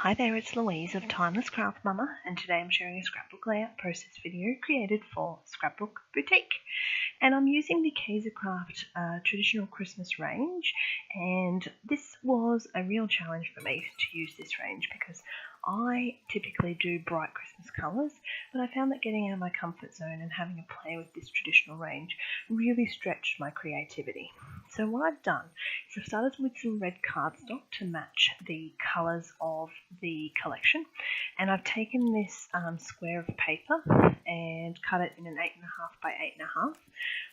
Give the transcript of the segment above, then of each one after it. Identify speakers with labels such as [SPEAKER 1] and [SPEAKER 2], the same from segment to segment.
[SPEAKER 1] Hi there, it's Louise of Timeless Craft Mama, and today I'm sharing a scrapbook layout process video created for Scrapbook Boutique. And I'm using the Kaisercraft traditional Christmas range, and this was a real challenge for me to use this range because I typically do bright Christmas colours, but I found that getting out of my comfort zone and having a play with this traditional range really stretched my creativity. So what I've done is I've started with some red cardstock to match the colours of the collection, and I've taken this square of paper and cut it in an 8.5 by 8.5.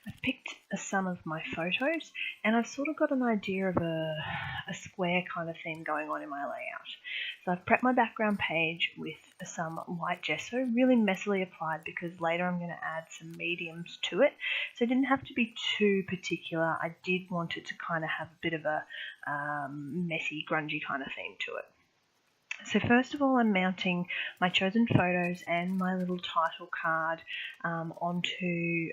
[SPEAKER 1] I've picked some of my photos, and I've sort of got an idea of a square kind of theme going on in my layout. So I've prepped my background page with some white gesso, really messily applied because later I'm going to add some mediums to it. So it didn't have to be too particular. I did want it to kind of have a bit of a messy, grungy kind of theme to it. So first of all, I'm mounting my chosen photos and my little title card onto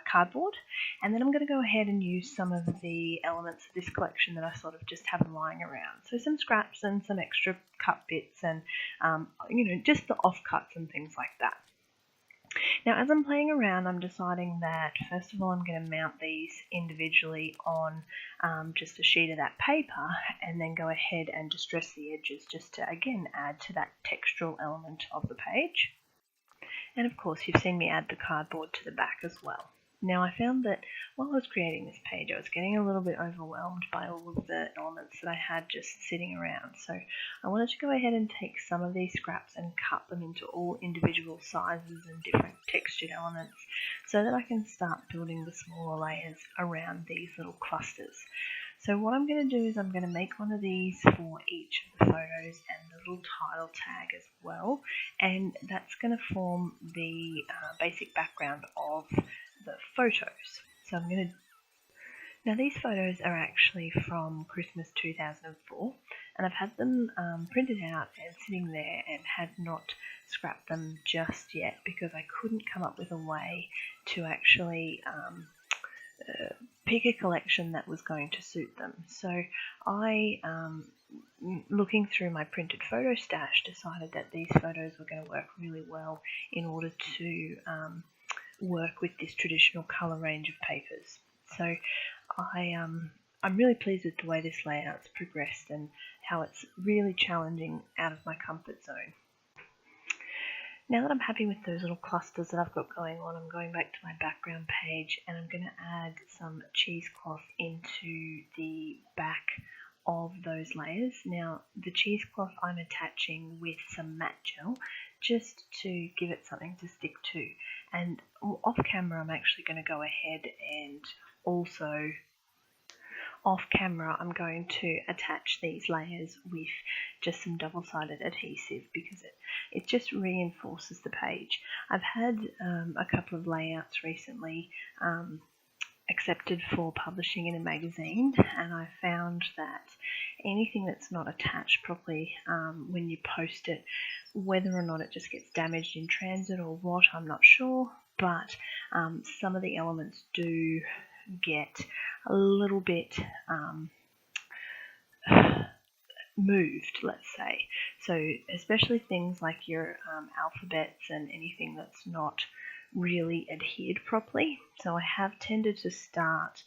[SPEAKER 1] cardboard, and then I'm going to go ahead and use some of the elements of this collection that I sort of just have lying around. So some scraps and some extra cut bits and just the offcuts and things like that. Now, as I'm playing around, I'm deciding that first of all I'm going to mount these individually on just a sheet of that paper, and then go ahead and distress the edges just to again add to that textural element of the page. And of course you've seen me add the cardboard to the back as well. Now, I found that while I was creating this page, I was getting a little bit overwhelmed by all of the elements that I had just sitting around. So I wanted to go ahead and take some of these scraps and cut them into all individual sizes and different textured elements so that I can start building the smaller layers around these little clusters. So what I'm going to do is I'm going to make one of these for each of the photos and the little title tag as well, and that's going to form the basic background of the photos. So I'm going to... Now these photos are actually from Christmas 2004, and I've had them printed out and sitting there and had not scrapped them just yet because I couldn't come up with a way to actually pick a collection that was going to suit them. So I, looking through my printed photo stash, decided that these photos were going to work really well in order to work with this traditional colour range of papers. So I'm really pleased with the way this layout's progressed and how it's really challenging out of my comfort zone. Now that I'm happy with those little clusters that I've got going on, I'm going back to my background page and I'm going to add some cheesecloth into the back of those layers. Now the cheesecloth I'm attaching with some matte gel just to give it something to stick to, and off camera I'm actually going to go ahead and also I'm going to attach these layers with just some double-sided adhesive because it just reinforces the page. I've had a couple of layouts recently accepted for publishing in a magazine, and I found that anything that's not attached properly when you post it, whether or not it just gets damaged in transit or what, I'm not sure, but some of the elements do get a little bit moved, let's say. So especially things like your alphabets and anything that's not really adhered properly. So I have tended to start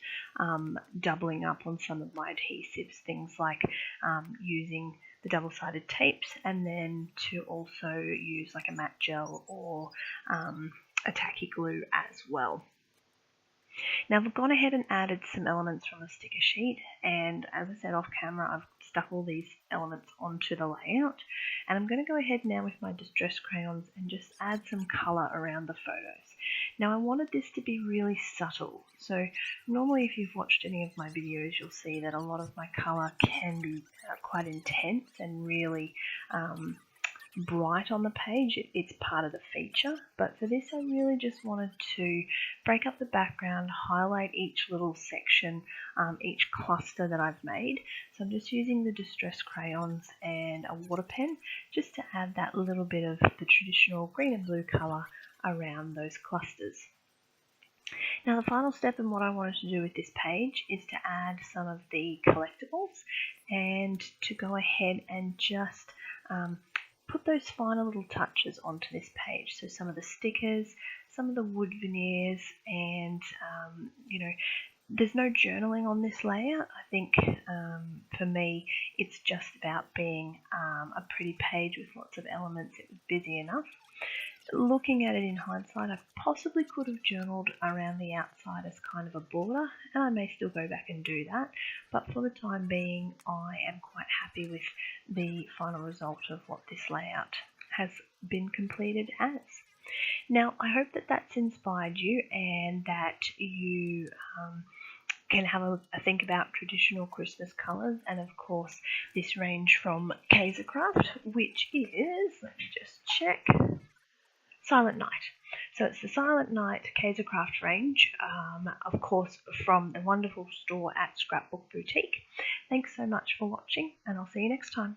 [SPEAKER 1] doubling up on some of my adhesives, things like using the double-sided tapes, and then to also use like a matte gel or a tacky glue as well. Now I've gone ahead and added some elements from a sticker sheet, and as I said off camera, I've stuck all these elements onto the layout, and I'm going to go ahead now with my distress crayons and just add some colour around the photos. Now I wanted this to be really subtle, so normally if you've watched any of my videos you'll see that a lot of my colour can be quite intense and really bright on the page. It's part of the feature, but for this I really just wanted to break up the background, highlight each little section, each cluster that I've made. So I'm just using the distress crayons and a water pen just to add that little bit of the traditional green and blue colour around those clusters. Now the final step in what I wanted to do with this page is to add some of the collectibles and to go ahead and just put those final little touches onto this page. So some of the stickers, some of the wood veneers, and there's no journaling on this layout. I think for me it's just about being a pretty page with lots of elements. It was busy enough. Looking at it in hindsight, I possibly could have journaled around the outside as kind of a border, and I may still go back and do that, but for the time being I am quite happy with the final result of what this layout has been completed as. Now I hope that that's inspired you and that you can have a think about traditional Christmas colours, and of course this range from Kaisercraft, which is, let me just check, Silent Night. So it's the Silent Night Kaisercraft range, of course from the wonderful store at Scrapbook Boutique. Thanks so much for watching, and I'll see you next time.